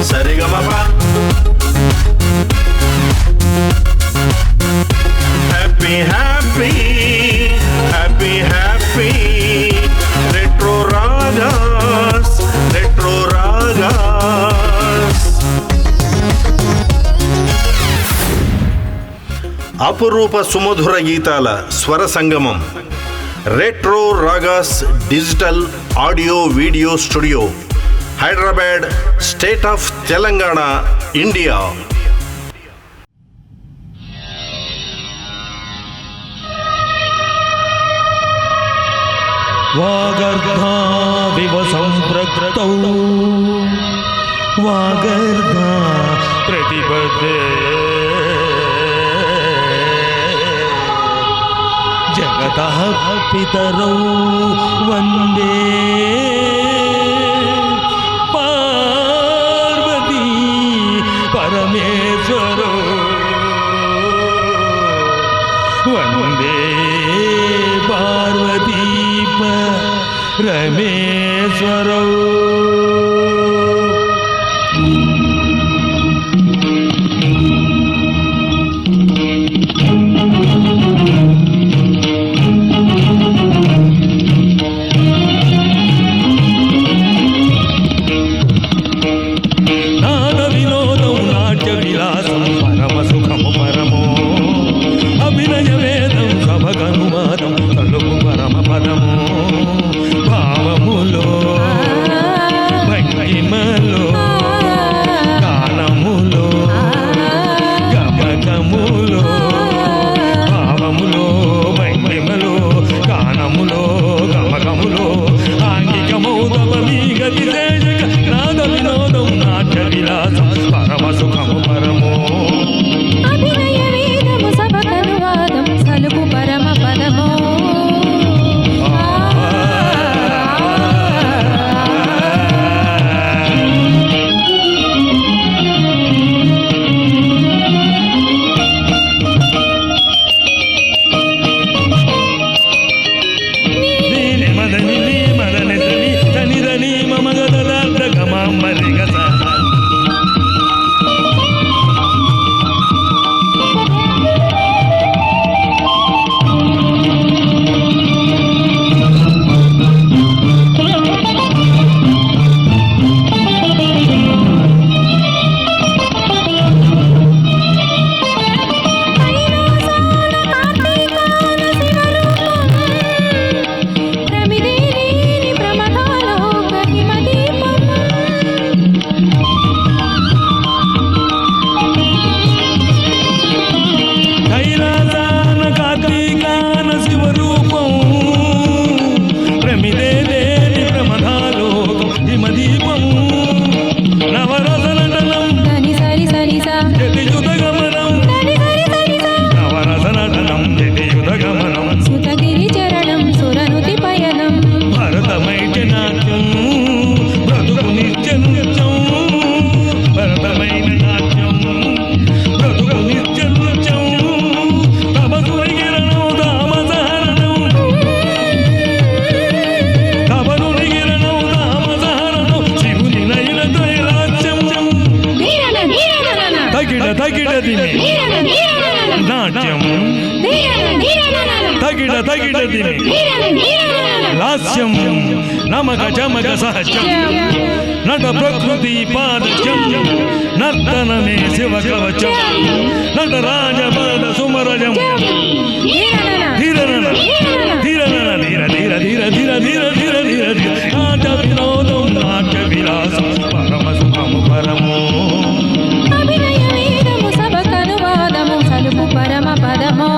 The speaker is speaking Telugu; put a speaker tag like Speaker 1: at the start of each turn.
Speaker 1: Sa Re Ga Ma Pa happy happy happy happy retro ragas retro ragas. అపురూప సుమధుర గీతాల స్వర సంగమం retro ragas digital audio video studio, Hyderabad, state of Telangana, India.
Speaker 2: వాగర్ధావివ సంప్రక్రతౌ వాగర్ధా ప్రతిపదే జగతః పితరౌ వందే పార్వతీ పరమేశ్వరౌ వందే పార్వతీ పరమేశ్వరౌ. నాట్యం తగిడ తగిడదిని లాస్యం నమక చమక సహజం నట ప్రకృతి పాదజం నర్తనమే శివ కవచం నటరాజపాద సుమరజం ధీరనన ధీరనన ధీర ధీర ధీర ధీర ధీర ధీర ధీర ధీర నాట వినోదం నాట్య విలాసం పరమ సుఖము పరమో
Speaker 3: పరమ పదమో.